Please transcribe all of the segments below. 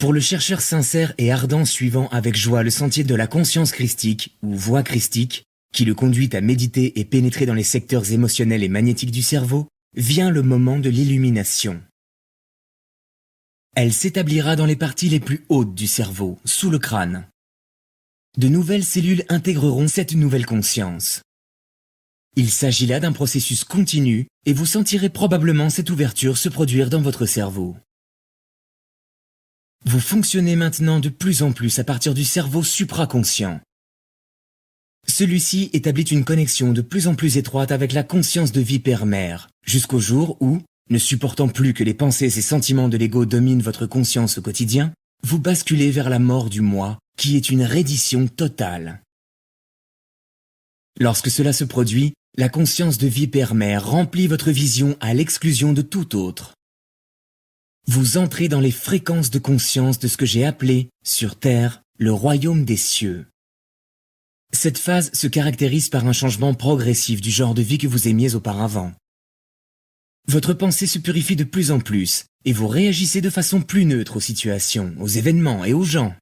Pour le chercheur sincère et ardent suivant avec joie le sentier de la conscience christique ou voie christique, qui le conduit à méditer et pénétrer dans les secteurs émotionnels et magnétiques du cerveau, vient le moment de l'illumination. Elle s'établira dans les parties les plus hautes du cerveau, sous le crâne. De nouvelles cellules intégreront cette nouvelle conscience. Il s'agit là d'un processus continu et vous sentirez probablement cette ouverture se produire dans votre cerveau. Vous fonctionnez maintenant de plus en plus à partir du cerveau supraconscient. Celui-ci établit une connexion de plus en plus étroite avec la conscience de vipère-mère, jusqu'au jour où, ne supportant plus que les pensées et sentiments de l'ego dominent votre conscience au quotidien, vous basculez vers la mort du moi, qui est une reddition totale. Lorsque cela se produit, la conscience de vipère-mère remplit votre vision à l'exclusion de tout autre. Vous entrez dans les fréquences de conscience de ce que j'ai appelé, sur Terre, le royaume des cieux. Cette phase se caractérise par un changement progressif du genre de vie que vous aimiez auparavant. Votre pensée se purifie de plus en plus et vous réagissez de façon plus neutre aux situations, aux événements et aux gens.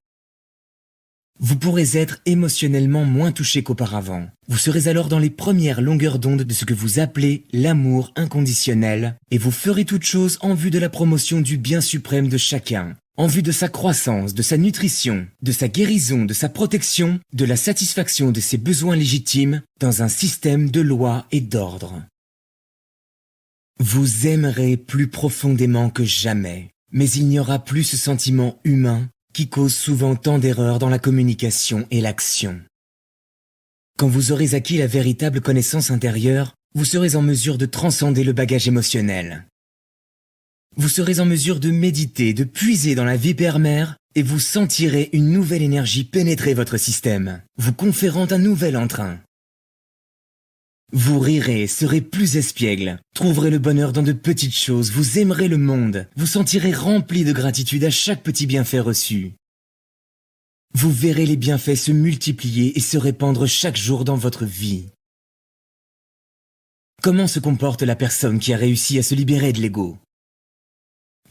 Vous pourrez être émotionnellement moins touché qu'auparavant. Vous serez alors dans les premières longueurs d'onde de ce que vous appelez l'amour inconditionnel et vous ferez toute chose en vue de la promotion du bien suprême de chacun, en vue de sa croissance, de sa nutrition, de sa guérison, de sa protection, de la satisfaction de ses besoins légitimes dans un système de loi et d'ordre. Vous aimerez plus profondément que jamais, mais il n'y aura plus ce sentiment humain qui cause souvent tant d'erreurs dans la communication et l'action. Quand vous aurez acquis la véritable connaissance intérieure, vous serez en mesure de transcender le bagage émotionnel. Vous serez en mesure de méditer, de puiser dans la vipère-mère et vous sentirez une nouvelle énergie pénétrer votre système, vous conférant un nouvel entrain. Vous rirez, serez plus espiègle, trouverez le bonheur dans de petites choses, vous aimerez le monde, vous sentirez rempli de gratitude à chaque petit bienfait reçu. Vous verrez les bienfaits se multiplier et se répandre chaque jour dans votre vie. Comment se comporte la personne qui a réussi à se libérer de l'ego?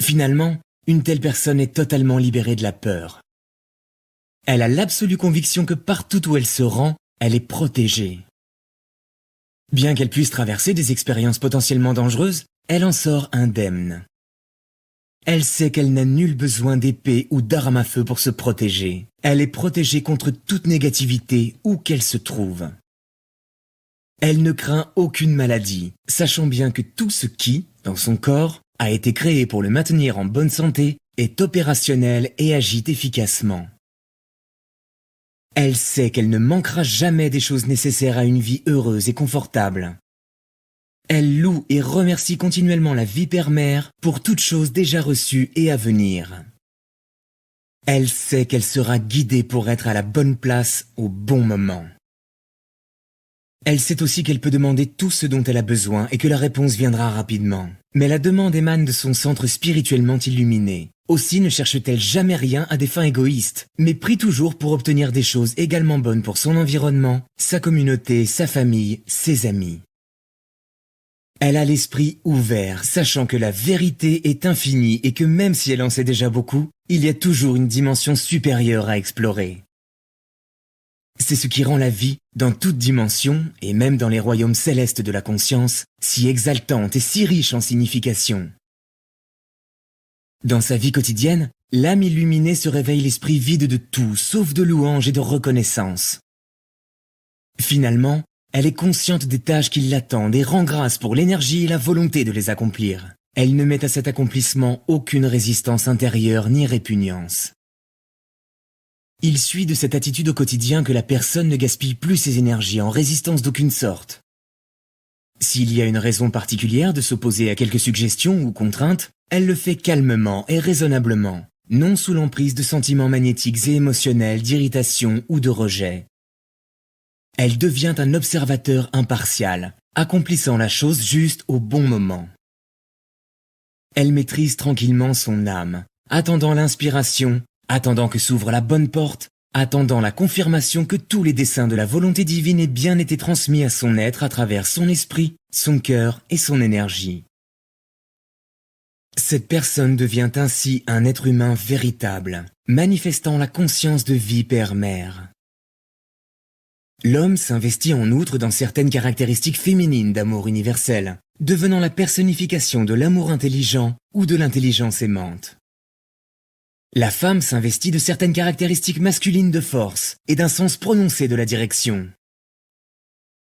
Finalement, une telle personne est totalement libérée de la peur. Elle a l'absolue conviction que partout où elle se rend, elle est protégée. Bien qu'elle puisse traverser des expériences potentiellement dangereuses, elle en sort indemne. Elle sait qu'elle n'a nul besoin d'épée ou d'arme à feu pour se protéger. Elle est protégée contre toute négativité où qu'elle se trouve. Elle ne craint aucune maladie, sachant bien que tout ce qui, dans son corps, a été créé pour le maintenir en bonne santé, est opérationnel et agit efficacement. Elle sait qu'elle ne manquera jamais des choses nécessaires à une vie heureuse et confortable. Elle loue et remercie continuellement la vipère-mère pour toutes choses déjà reçues et à venir. Elle sait qu'elle sera guidée pour être à la bonne place au bon moment. Elle sait aussi qu'elle peut demander tout ce dont elle a besoin et que la réponse viendra rapidement. Mais la demande émane de son centre spirituellement illuminé. Aussi ne cherche-t-elle jamais rien à des fins égoïstes, mais prie toujours pour obtenir des choses également bonnes pour son environnement, sa communauté, sa famille, ses amis. Elle a l'esprit ouvert, sachant que la vérité est infinie et que même si elle en sait déjà beaucoup, il y a toujours une dimension supérieure à explorer. C'est ce qui rend la vie, dans toute dimension, et même dans les royaumes célestes de la conscience, si exaltante et si riche en signification. Dans sa vie quotidienne, l'âme illuminée se réveille l'esprit vide de tout, sauf de louange et de reconnaissance. Finalement, elle est consciente des tâches qui l'attendent et rend grâce pour l'énergie et la volonté de les accomplir. Elle ne met à cet accomplissement aucune résistance intérieure ni répugnance. Il suit de cette attitude au quotidien que la personne ne gaspille plus ses énergies en résistance d'aucune sorte. S'il y a une raison particulière de s'opposer à quelques suggestions ou contraintes, elle le fait calmement et raisonnablement, non sous l'emprise de sentiments magnétiques et émotionnels d'irritation ou de rejet. Elle devient un observateur impartial, accomplissant la chose juste au bon moment. Elle maîtrise tranquillement son âme, attendant l'inspiration, attendant que s'ouvre la bonne porte, attendant la confirmation que tous les desseins de la volonté divine aient bien été transmis à son être à travers son esprit, son cœur et son énergie. Cette personne devient ainsi un être humain véritable, manifestant la conscience de vie père-mère. L'homme s'investit en outre dans certaines caractéristiques féminines d'amour universel, devenant la personnification de l'amour intelligent ou de l'intelligence aimante. La femme s'investit de certaines caractéristiques masculines de force et d'un sens prononcé de la direction.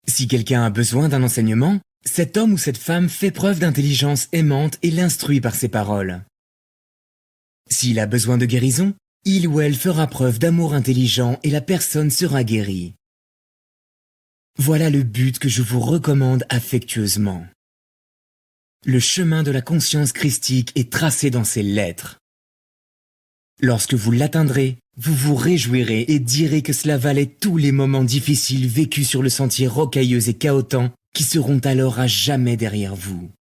Si quelqu'un a besoin d'un enseignement, cet homme ou cette femme fait preuve d'intelligence aimante et l'instruit par ses paroles. S'il a besoin de guérison, il ou elle fera preuve d'amour intelligent et la personne sera guérie. Voilà le but que je vous recommande affectueusement. Le chemin de la conscience christique est tracé dans ces lettres. Lorsque vous l'atteindrez, vous vous réjouirez et direz que cela valait tous les moments difficiles vécus sur le sentier rocailleux et chaotant qui seront alors à jamais derrière vous.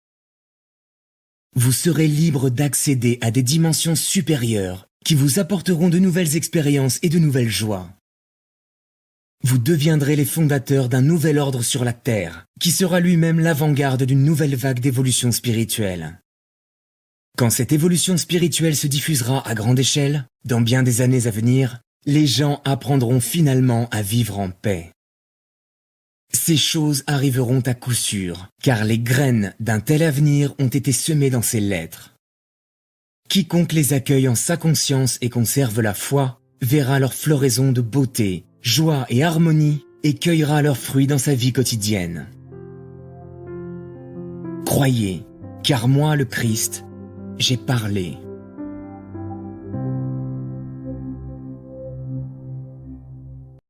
Vous serez libre d'accéder à des dimensions supérieures qui vous apporteront de nouvelles expériences et de nouvelles joies. Vous deviendrez les fondateurs d'un nouvel ordre sur la Terre, qui sera lui-même l'avant-garde d'une nouvelle vague d'évolution spirituelle. Quand cette évolution spirituelle se diffusera à grande échelle, dans bien des années à venir, les gens apprendront finalement à vivre en paix. Ces choses arriveront à coup sûr, car les graines d'un tel avenir ont été semées dans ces lettres. Quiconque les accueille en sa conscience et conserve la foi, verra leur floraison de beauté, joie et harmonie et cueillera leurs fruits dans sa vie quotidienne. Croyez, car moi, le Christ, j'ai parlé.